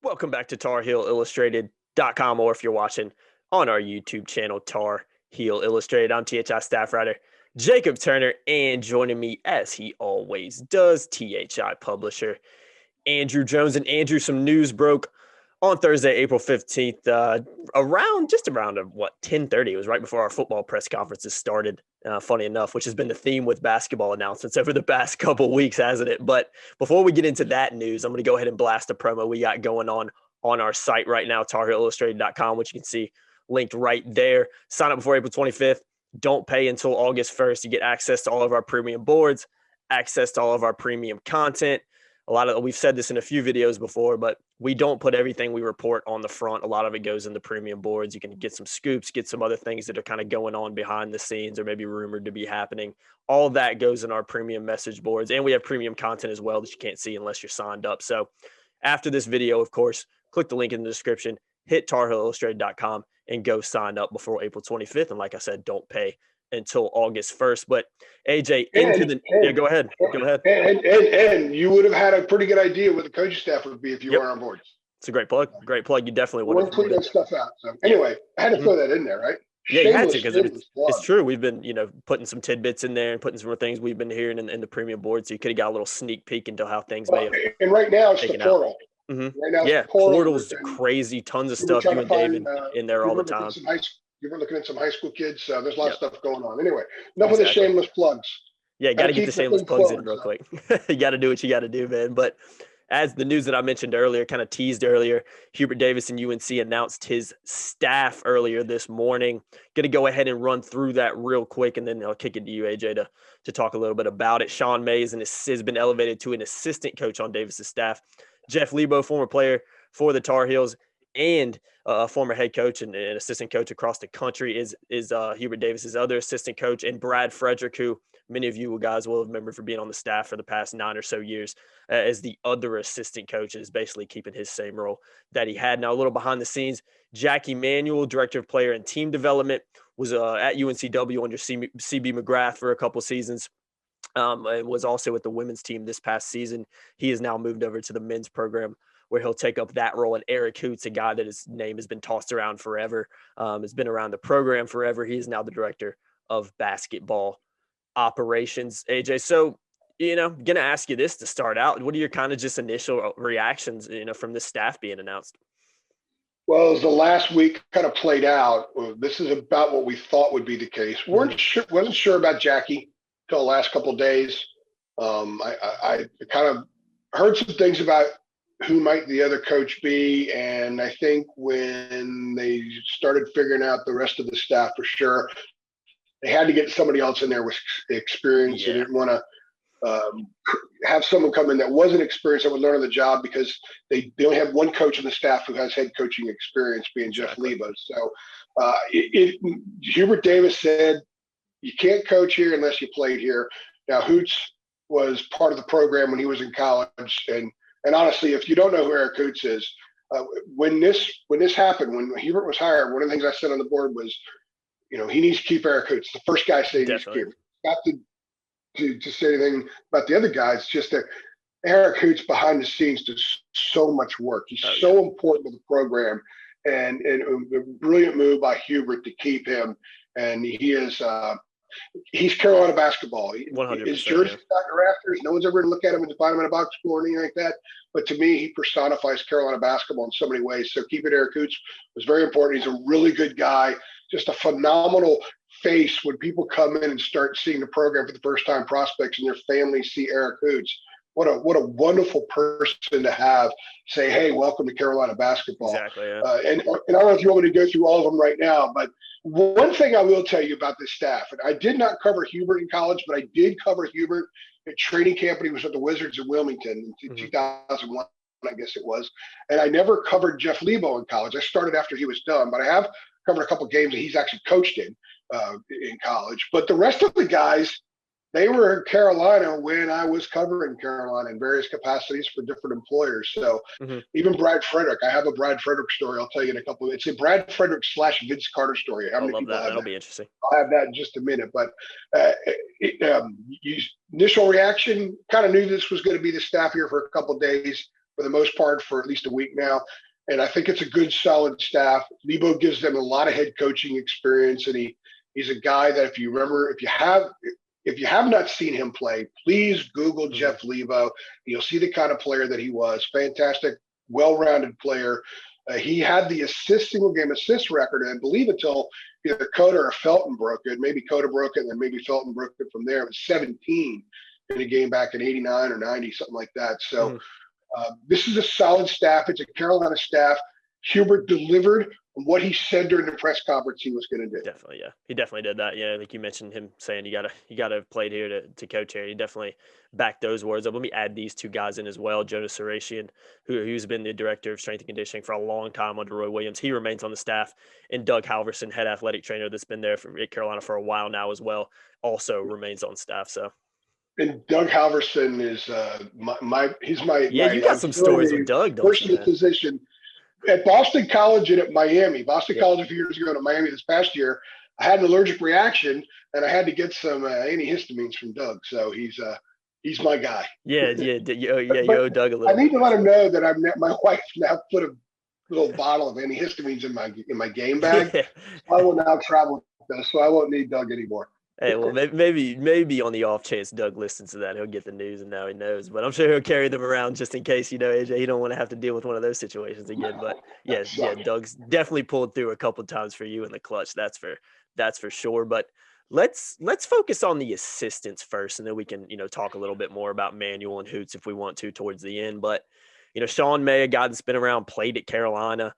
Welcome back to TarHeelIllustrated.com, or if you're watching on our YouTube channel, Tar Heel Illustrated. I'm THI staff writer Jacob Turner, and joining me, as he always does, THI publisher Andrew Jones. And Andrew, some news broke on Thursday, April 15th, around 10:30. It was right before our football press conferences started, funny enough, which has been the theme with basketball announcements over the past couple of weeks, hasn't it? But before we get into that news, I'm going to go ahead and blast a promo we got going on our site right now, TarHeelIllustrated.com, which you can see linked right there. Sign up before April 25th. Don't pay until August 1st. You get access to all of our premium boards, access to all of our premium content. We've said this in a few videos before, but we don't put everything we report on the front. A lot of it goes in the premium boards. You can get some scoops, get some other things that are kind of going on behind the scenes or maybe rumored to be happening. All of that goes in our premium message boards. And we have premium content as well that you can't see unless you're signed up. So after this video, of course, click the link in the description, hit TarHeelIllustrated.com and go sign up before April 25th. And like I said, don't pay until August 1st. But AJ, go ahead. And you would have had a pretty good idea what the coaching staff would be if you were on board. It's a great plug. You definitely would have. Tweet that stuff out. So anyway, I had to throw that in there, right? Yeah, you had to, because it's true. We've been, putting some tidbits in there and putting some more things we've been hearing in the premium board. So you could have got a little sneak peek into how things may have. And right now it's the portal. Right now, portal's crazy. Tons of stuff. You and David in there all the time. You were looking at some high school kids. There's a lot of stuff going on. Anyway, enough of the shameless plugs. Yeah, got to get the shameless plugs in real quick. You got to do what you got to do, man. But as the news that I mentioned earlier, kind of teased earlier, Hubert Davis and UNC announced his staff earlier this morning. Going to go ahead and run through that real quick, and then I'll kick it to you, AJ, to talk a little bit about it. Sean Mays has been elevated to an assistant coach on Davis's staff. Jeff Lebo, former player for the Tar Heels and a former head coach and an assistant coach across the country, is Hubert Davis's other assistant coach. And Brad Frederick, who many of you guys will remember for being on the staff for the past 9 or so years, as the other assistant coach, and is basically keeping his same role that he had. Now, a little behind the scenes, Jackie Manuel, director of player and team development, was at UNCW under CB McGrath for a couple seasons. And was also with the women's team this past season. He has now moved over to the men's program, where he'll take up that role. And Eric Hoots, a guy that his name has been tossed around forever, has been around the program forever. He is now the director of basketball operations. AJ, so, going to ask you this to start out. What are your kind of just initial reactions, from this staff being announced? Well, as the last week kind of played out, this is about what we thought would be the case. Wasn't sure about Jackie till the last couple of days. I kind of heard some things about who might the other coach be, and I think when they started figuring out the rest of the staff for sure, they had to get somebody else in there with experience. They didn't want to have someone come in that wasn't experienced, that would learn on the job, because they only have one coach on the staff who has head coaching experience, being Jeff Lebo. So Hubert Davis said, you can't coach here unless you played here. Now, Hoots was part of the program when he was in college, and honestly, if you don't know who Eric Hoots is, when this happened, when Hubert was hired, one of the things I said on the board was, he needs to keep Eric Hoots. The first guy saying he needs to keep him. Not to say anything about the other guys, just that Eric Hoots behind the scenes does so much work. He's so important to the program, and a brilliant move by Hubert to keep him. And he is he's Carolina basketball. 100%. His jersey's got the rafters. No one's ever going to look at him and find him in a box score or anything like that. But to me, he personifies Carolina basketball in so many ways. So keeping Eric Hoots was very important. He's a really good guy, just a phenomenal face when people come in and start seeing the program for the first time, prospects and their families see Eric Hoots. What a wonderful person to have say, hey, welcome to Carolina basketball. Exactly. Yeah. And I don't know if you want me to go through all of them right now, but one thing I will tell you about this staff, and I did not cover Hubert in college, but I did cover Hubert at training camp when he was at the Wizards in Wilmington in 2001, I guess it was. And I never covered Jeff Lebo in college. I started after he was done, but I have covered a couple of games that he's actually coached in college. But the rest of the guys, they were in Carolina when I was covering Carolina in various capacities for different employers. So even Brad Frederick, I have a Brad Frederick story. I'll tell you in a couple. It's a Brad Frederick / Vince Carter story. I love that. That'll be interesting. I'll have that in just a minute. But initial reaction, kind of knew this was going to be the staff here for a couple of days. for the most part for at least a week now. And I think it's a good, solid staff. Lebo gives them a lot of head coaching experience, and he's a guy that if you have not seen him play, please Google Jeff Lebo. You'll see the kind of player that he was. Fantastic, well-rounded player. He had the single game assist record, and I believe until either Coda or Felton broke it. Maybe Coda broke it, and then maybe Felton broke it from there. It was 17 in a game back in 89 or 90, something like that. So this is a solid staff. It's a Carolina staff. Hubert delivered on what he said during the press conference he was going to do. Definitely, yeah. He definitely did that. Yeah, I think you mentioned him saying you gotta have played here to coach here. He definitely backed those words up. Let me add these two guys in as well. Jonas Sarasian, who's been the director of strength and conditioning for a long time under Roy Williams. He remains on the staff. And Doug Halverson, head athletic trainer that's been there at Carolina for a while now as well, also remains on staff. So. And Doug Halverson is he's my you got some stories with Doug, don't you? Personal physician at Boston College and at Miami. College a few years ago and at Miami this past year. I had an allergic reaction and I had to get some antihistamines from Doug. So he's my guy. You owe Doug a little. I need to let him know that my wife now put a little bottle of antihistamines in my game bag. So I will now travel with those, so I won't need Doug anymore. Hey, well, maybe on the off chance Doug listens to that, he'll get the news and now he knows. But I'm sure he'll carry them around just in case, AJ, he don't want to have to deal with one of those situations again. But yeah, Doug's definitely pulled through a couple of times for you in the clutch. That's for sure. But let's focus on the assistants first, and then we can talk a little bit more about Manuel and Hoots if we want to towards the end. But Sean May, a guy that's been around, played at Carolina.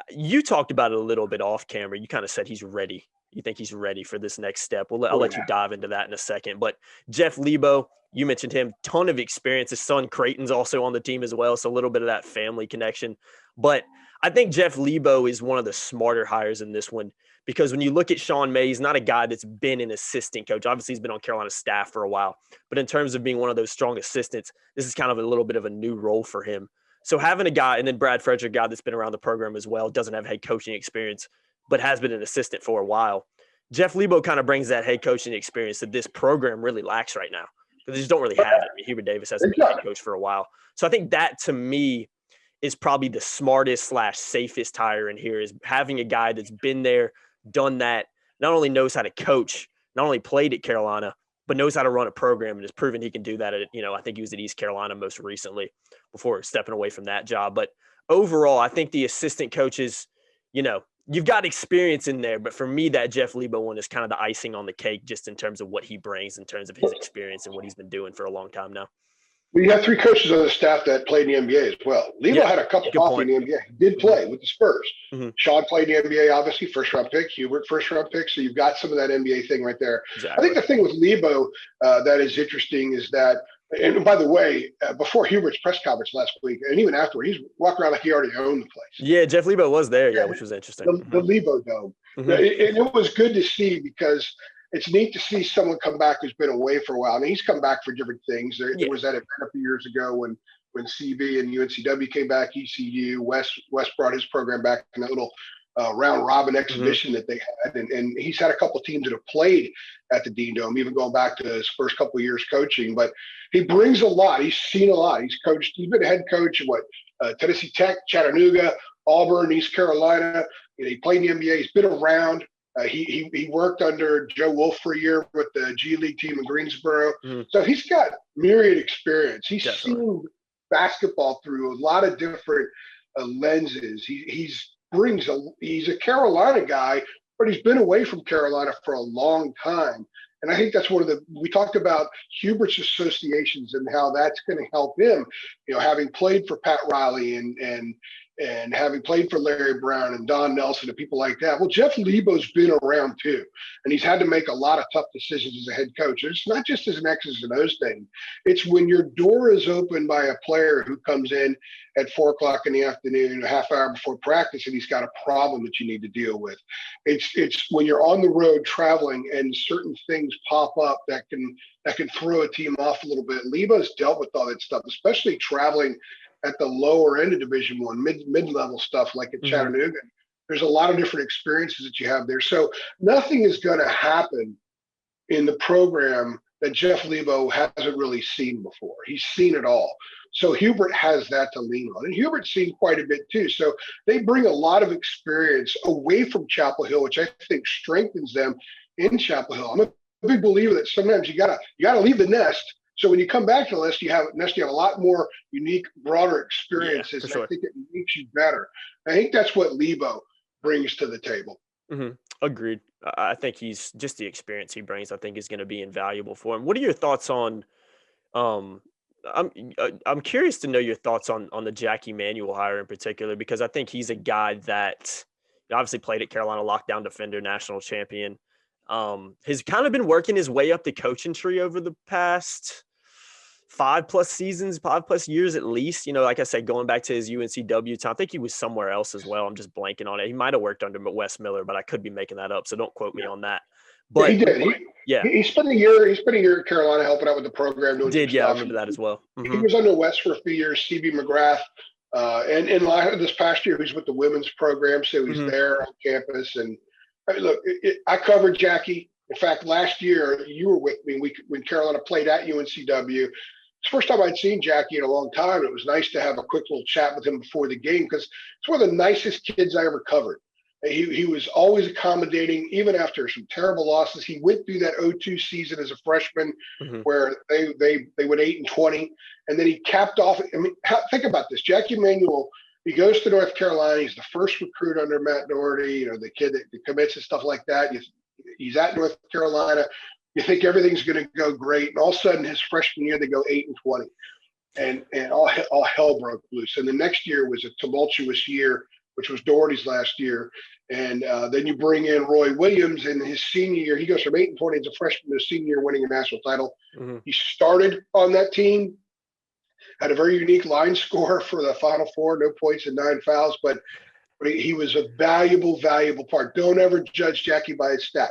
You talked about it a little bit off camera. You kind of said he's ready. You think he's ready for this next step. I'll let you dive into that in a second. But Jeff Lebo, you mentioned him, ton of experience. His son Creighton's also on the team as well, so a little bit of that family connection. But I think Jeff Lebo is one of the smarter hires in this one because when you look at Sean May, he's not a guy that's been an assistant coach. Obviously, he's been on Carolina's staff for a while. But in terms of being one of those strong assistants, this is kind of a little bit of a new role for him. So having a guy, and then Brad Frederick, a guy that's been around the program as well, doesn't have head coaching experience, but has been an assistant for a while. Jeff Lebo kind of brings that head coaching experience that this program really lacks right now. Because they just don't really have it. I mean, Hubert Davis hasn't been a head coach for a while. So I think that, to me, is probably the smartest / safest hire in here, is having a guy that's been there, done that, not only knows how to coach, not only played at Carolina, but knows how to run a program and has proven he can do that at, I think he was at East Carolina most recently before stepping away from that job. But overall, I think the assistant coaches, you've got experience in there, but for me, that Jeff Lebo one is kind of the icing on the cake, just in terms of what he brings, in terms of his experience and what he's been doing for a long time now. We have 3 coaches on the staff that played in the NBA as well. Lebo had a cup of coffee in the NBA. He did play with the Spurs. Sean played in the NBA, obviously, first-round pick. Hubert, first-round pick. So you've got some of that NBA thing right there. Exactly. I think the thing with Lebo that is interesting is that, and by the way, before Hubert's press conference last week, and even afterward, he's walking around like he already owned the place. Yeah, Jeff Lebo was there, which was interesting. The Lebo Dome. And it was good to see because it's neat to see someone come back who's been away for a while. And he's come back for different things. There was that event a few years ago when CB and UNCW came back, ECU, West brought his program back in that little round robin exhibition that they had. And he's had a couple of teams that have played at the Dean Dome, even going back to his first couple of years coaching. But he brings a lot. He's seen a lot. He's been a head coach at Tennessee Tech, Chattanooga, Auburn, East Carolina. He played in the NBA. He's been around. He worked under Joe Wolf for a year with the G League team in Greensboro. So he's got myriad experience. He's seen basketball through a lot of different lenses. He's a Carolina guy, but he's been away from Carolina for a long time. And I think that's we talked about Hubert's associations and how that's going to help him, having played for Pat Riley and having played for Larry Brown and Don Nelson and people like that. Well, Jeff Lebo's been around too, and he's had to make a lot of tough decisions as a head coach. And it's not just as an X's and O's thing. It's when your door is opened by a player who comes in at 4:00 in the afternoon, a half hour before practice, and he's got a problem that you need to deal with. It's when you're on the road traveling and certain things pop up that can throw a team off a little bit. Lebo's dealt with all that stuff, especially traveling at the lower end of Division I, mid-level stuff like at Chattanooga. There's a lot of different experiences that you have there. So nothing is going to happen in the program that Jeff Lebo hasn't really seen before. He's seen it all. So Hubert has that to lean on. And Hubert's seen quite a bit too. So they bring a lot of experience away from Chapel Hill, which I think strengthens them in Chapel Hill. I'm a big believer that sometimes you gotta leave the nest. So when you come back to the nest, you have a lot more unique, broader experiences. Sure. I think it makes you better. I think that's what Lebo brings to the table. Agreed. I think he's just the experience he brings, I think, is going to be invaluable for him. What are your thoughts on I'm curious to know your thoughts on the Jackie Manuel hire in particular, because I think he's a guy that obviously played at Carolina, lockdown defender, national champion. Has kind of been working his way up the coaching tree over the past 5+ seasons, 5+ years at least. Like I said, going back to his UNCW time, I think he was somewhere else as well. I'm just blanking on it. He might have worked under Wes Miller, but I could be making that up, so don't quote me on that. But he did. He spent a year. He spent a year at Carolina helping out with the program. Doing some I stuff. remember that as well. He was under Wes for a few years. CB McGrath, and in this past year, he's with the women's program, so he's there on campus. And look, I covered Jackie. In fact, last year you were with me when Carolina played at UNCW. It's the first time I'd seen Jackie in a long time. It was nice to have a quick little chat with him before the game because it's one of the nicest kids I ever covered. He was always accommodating, even after some terrible losses. He went through that 0-2 season as a freshman where they went 8-20, and then he capped off. I mean, think about this. Jackie Manuel, he goes to North Carolina. He's the first recruit under Matt Doherty, the kid that commits and stuff like that. He's at North Carolina. You think everything's going to go great, and all of a sudden his freshman year they go 8-20, and all hell broke loose. And the next year was a tumultuous year, which was Doherty's last year. And then you bring in Roy Williams in his senior year. He goes from 8-20 as a freshman to senior year, winning a national title. He started on that team, had a very unique line score for the Final Four, no points and 9 fouls, but he was a valuable part. Don't ever judge Jackie by his stats.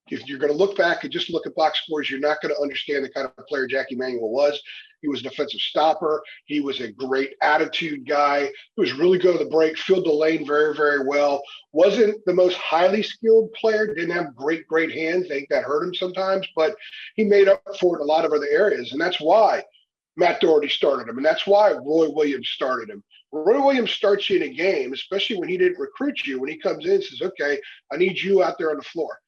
If you're going to look back and just look at box scores, you're not going to understand the kind of player Jackie Manuel was. He was a defensive stopper. He was a great attitude guy. He was really good at the break, filled the lane very, very well. Wasn't the most highly skilled player, didn't have great hands. I think that hurt him sometimes, but he made up for it in a lot of other areas. And that's why Matt Doherty started him. And that's why Roy Williams started him. Roy Williams starts you in a game, especially when he didn't recruit you, when he comes in and says, okay, I need you out there on the floor.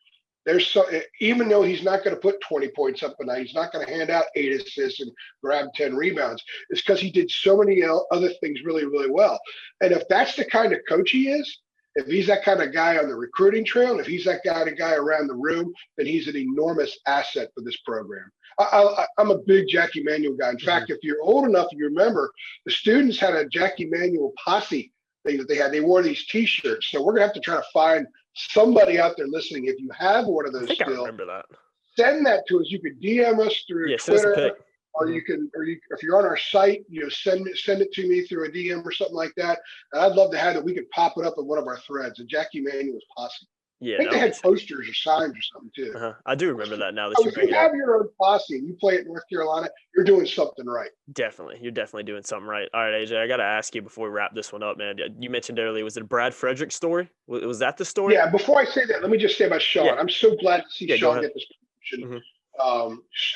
Even though he's not going to put 20 points up a night, he's not going to hand out 8 assists and grab 10 rebounds. It's because he did so many other things really, really well. And if that's the kind of coach he is, if he's that kind of guy on the recruiting trail, and if he's that kind of guy around the room, then he's an enormous asset for this program. I'm a big Jackie Manuel guy. In fact, if you're old enough, you remember the students had a Jackie Manuel posse thing that they had. They wore these T-shirts. So we're going to have to try to find somebody out there listening. If you have one of those, I remember that. Send that to us. You could DM us through Twitter, or if you're on our site, send it to me through a DM or something like that. And I'd love to have it. We could pop it up in one of our threads. And Jackie Manuel's posse. Yeah, I think they had posters or signs or something too. I do remember that now. If you have your own posse and you play at North Carolina, you're doing something right. Definitely. You're definitely doing something right. All right, AJ, I got to ask you before we wrap this one up, man. You mentioned earlier, was it a Brad Frederick story? Was that the story? Yeah, before I say that, let me just say about Sean. Yeah. I'm so glad to see Sean get this promotion.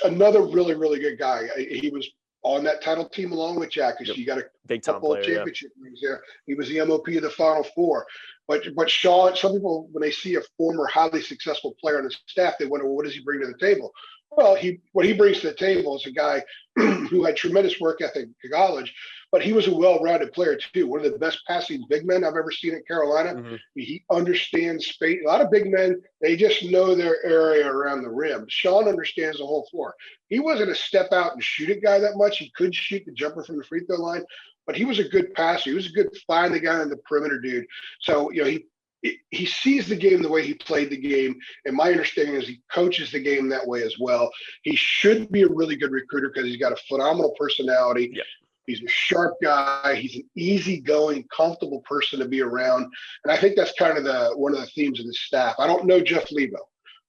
Another really, really good guy. He was on that title team along with Jackie. So you got a big time player, championship rings there. He was the MOP of the Final Four. But Sean, some people, when they see a former highly successful player on the staff, they wonder, well, what does he bring to the table? Well, what he brings to the table is a guy who had tremendous work ethic in college, but he was a well-rounded player too. One of the best passing big men I've ever seen at Carolina. He understands space. A lot of big men, they just know their area around the rim. Sean understands the whole floor. He wasn't a step out and shoot it guy that much. He could shoot the jumper from the free throw line, but he was a good passer. He was a good find the guy on the perimeter dude. So, he sees the game the way he played the game. And my understanding is he coaches the game that way as well. He should be a really good recruiter because he's got a phenomenal personality. Yep. He's a sharp guy. He's an easygoing, comfortable person to be around. And I think that's kind of one of the themes of the staff. I don't know Jeff Lebo.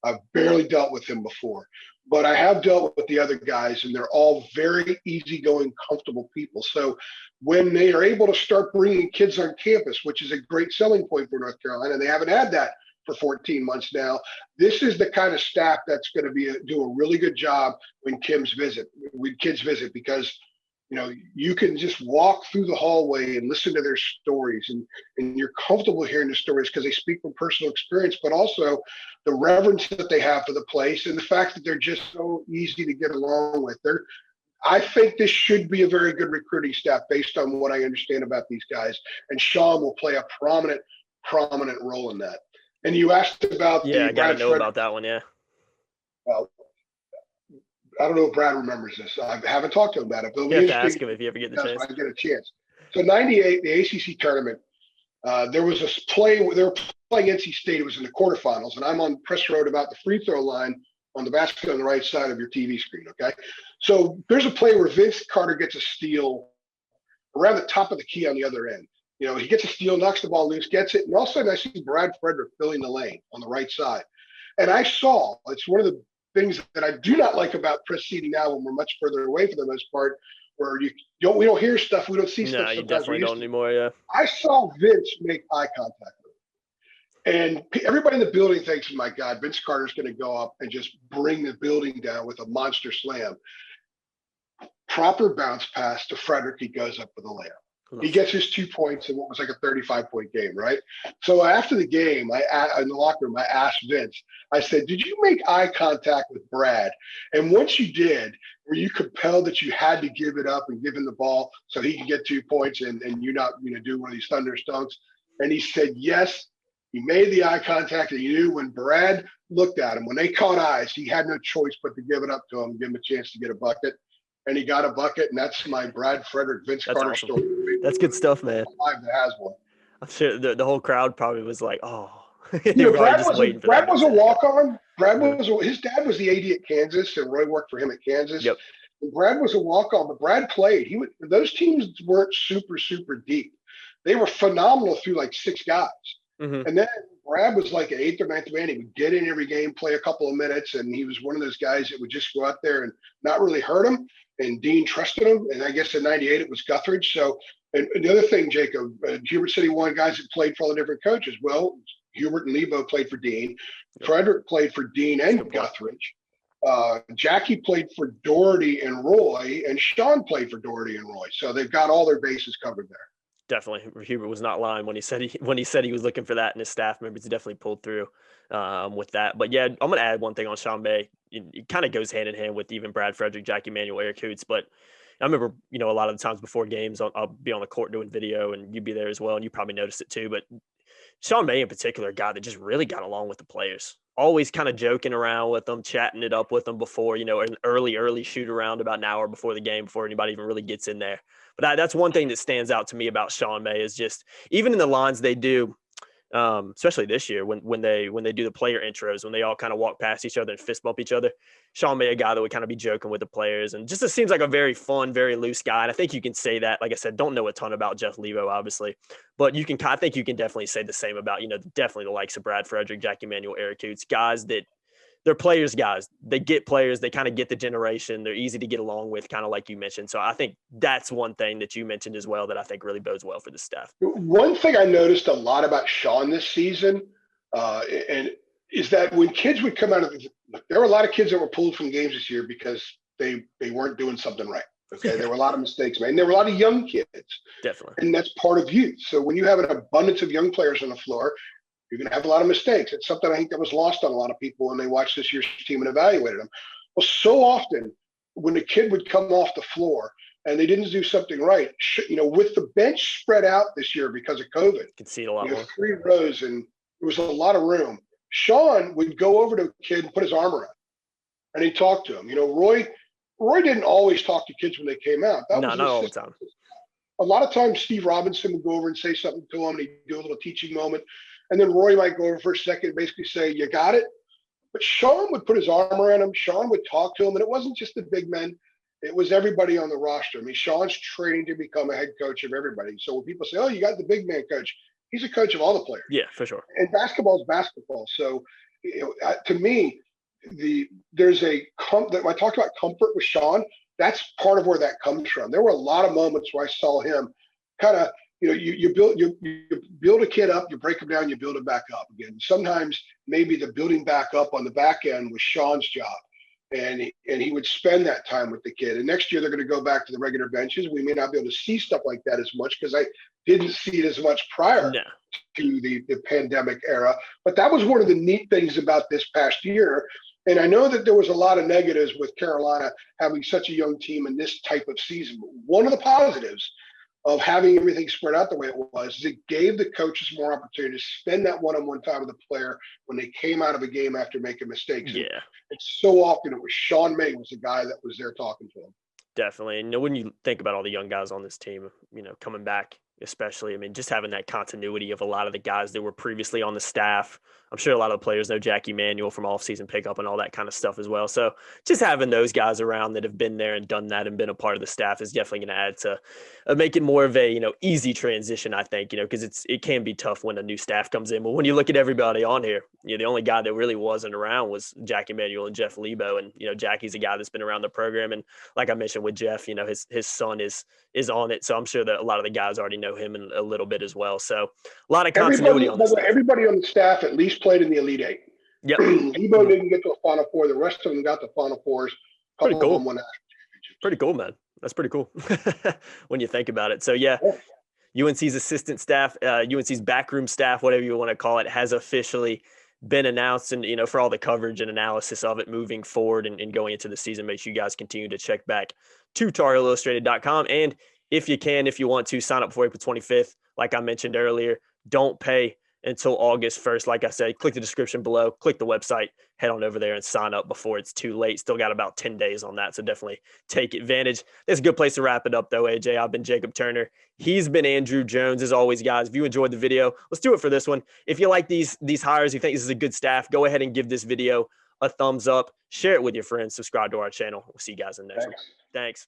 I've barely dealt with him before, but I have dealt with the other guys, and they're all very easygoing, comfortable people. So when they are able to start bringing kids on campus, which is a great selling point for North Carolina, they haven't had that for 14 months now. This is the kind of staff that's going to do a really good job when kids visit, because you can just walk through the hallway and listen to their stories, and you're comfortable hearing the stories because they speak from personal experience, but also the reverence that they have for the place and the fact that they're just so easy to get along with. I think this should be a very good recruiting staff based on what I understand about these guys, and Sean will play a prominent role in that. And you asked about I got to know about that one. Yeah. Well, I don't know if Brad remembers this. I haven't talked to him about it. But you have to ask him if you ever get the chance. I get a chance. So 98, the ACC tournament, there was a play where they were playing NC State. It was in the quarterfinals, and I'm on press road about the free throw line on the basket on the right side of your TV screen, okay? So there's a play where Vince Carter gets a steal around the top of the key on the other end. He gets a steal, knocks the ball loose, gets it, and all of a sudden I see Brad Frederick filling the lane on the right side. And it's one of the things that I do not like about press seating now when we're much further away for the most part, where we don't hear stuff, we don't see stuff. No, you definitely don't anymore, yeah. I saw Vince make eye contact with him. And everybody in the building thinks, my God, Vince Carter's going to go up and just bring the building down with a monster slam. Proper bounce pass to Frederick, he goes up with a layup. He gets his 2 points in what was like a 35-point game, right? So after the game, in the locker room, I asked Vince, I said, did you make eye contact with Brad? And once you did, were you compelled that you had to give it up and give him the ball so he could get 2 points and you not do one of these thunder stunts? And he said, yes, he made the eye contact, and he knew when Brad looked at him, when they caught eyes, he had no choice but to give it up to him and give him a chance to get a bucket. And he got a bucket, and that's my Brad Frederick, Vince Carter awesome story. That's good stuff, man. That has one. I'm sure the whole crowd probably was like, oh. Brad was a walk-on. His dad was the AD at Kansas, and Roy worked for him at Kansas. Yep. And Brad was a walk-on, but Brad played. Those teams weren't super, super deep. They were phenomenal through like 6 guys. Mm-hmm. And then Brad was like an 8th or 9th man. He would get in every game, play a couple of minutes, and he was one of those guys that would just go out there and not really hurt him. And Dean trusted him. And I guess in 98, it was Guthridge. So, and the other thing, Jacob, Hubert said he wanted guys that played for all the different coaches. Well, Hubert and Lebo played for Dean. Yep. Frederick played for Dean and Guthridge. Jackie played for Doherty and Roy, and Sean played for Doherty and Roy. So they've got all their bases covered there. Definitely, Hubert was not lying when he said he was looking for that, and his staff members definitely pulled through with that. But yeah, I'm going to add one thing on Sean May. It kind of goes hand in hand with even Brad Frederick, Jackie Manuel, Eric Hoots. But I remember, a lot of the times before games, I'll be on the court doing video, and you'd be there as well, and you probably noticed it too. But Sean May in particular, a guy that just really got along with the players. Always kind of joking around with them, chatting it up with them before, an early shoot around about an hour before the game, before anybody even really gets in there. But that's one thing that stands out to me about Sean May is just even in the lines they do, especially this year when they do the player intros, when they all kind of walk past each other and fist bump each other. Sean May, a guy that would kind of be joking with the players, and just it seems like a very fun, very loose guy. And I think you can say that. Like I said, don't know a ton about Jeff Lebo, obviously, but I think you can definitely say the same about definitely the likes of Brad Frederick, Jackie Manuel, Eric Hoots, guys that. They're players, guys. They get players. They kind of get the generation. They're easy to get along with, kind of like you mentioned. So I think that's one thing that you mentioned as well that I think really bodes well for the staff. One thing I noticed a lot about Sean this season and is that when kids would come out of there were a lot of kids that were pulled from games this year because they weren't doing something right. Okay, there were a lot of mistakes made. And there were a lot of young kids. Definitely. And that's part of youth. So when you have an abundance of young players on the floor, you're going to have a lot of mistakes. It's something I think that was lost on a lot of people when they watched this year's team and evaluated them. Well, so often when a kid would come off the floor and they didn't do something right, with the bench spread out this year because of COVID, you could see it a lot more. 3 rows and there was a lot of room. Sean would go over to a kid and put his arm around him and he'd talk to him. Roy didn't always talk to kids when they came out. Not all the time. A lot of times Steve Robinson would go over and say something to him and he'd do a little teaching moment. And then Roy might go over for a second and basically say, you got it. But Sean would put his arm around him. Sean would talk to him. And it wasn't just the big men. It was everybody on the roster. I mean, Sean's training to become a head coach of everybody. So when people say, oh, you got the big man coach, he's a coach of all the players. Yeah, for sure. And basketball is basketball. So to me, there's I talked about comfort with Sean. That's part of where that comes from. There were a lot of moments where I saw him kind of, you build a kid up, you break them down, you build them back up again. Sometimes maybe the building back up on the back end was Sean's job, and he would spend that time with the kid. And next year they're going to go back to the regular benches. We may not be able to see stuff like that as much because I didn't see it as much prior to the pandemic era. But that was one of the neat things about this past year. And I know that there was a lot of negatives with Carolina having such a young team in this type of season. But one of the positives of having everything spread out the way it was is it gave the coaches more opportunity to spend that one-on-one time with the player when they came out of a game after making mistakes. Yeah. And so often it was Sean May was the guy that was there talking to him. Definitely. And when you think about all the young guys on this team, coming back, especially, just having that continuity of a lot of the guys that were previously on the staff. I'm sure a lot of the players know Jackie Manuel from off-season pickup and all that kind of stuff as well. So just having those guys around that have been there and done that and been a part of the staff is definitely going to add to make it more of a, easy transition, I think, because it can be tough when a new staff comes in. But when you look at everybody on here, the only guy that really wasn't around was Jackie Manuel and Jeff Lebo. And, Jackie's a guy that's been around the program. And like I mentioned with Jeff, his son is on it. So I'm sure that a lot of the guys already know him a little bit as well. So a lot of continuity on the staff. Everybody on the staff at least played in the Elite Eight. Yep. Lebo didn't get to a Final Four. The rest of them got to Final Fours. Pretty cool. Pretty cool, man. That's pretty cool when you think about it. So, yeah. UNC's assistant staff, UNC's backroom staff, whatever you want to call it, has officially been announced. And, for all the coverage and analysis of it moving forward and going into the season, make sure you guys continue to check back to TarHeelIllustrated.com. And if you want to, sign up before April 25th. Like I mentioned earlier, don't pay until August 1st. Like I said, click the description below, click the website, head on over there and sign up before it's too late. Still got about 10 days on that, so definitely take advantage. It's a good place to wrap it up, though, AJ. I've been Jacob Turner. He's been Andrew Jones. As always, guys, if you enjoyed the video, let's do it for this one. If you like these hires, you think this is a good staff, go ahead and give this video a thumbs up. Share it with your friends. Subscribe to our channel. We'll see you guys in the next one. Thanks.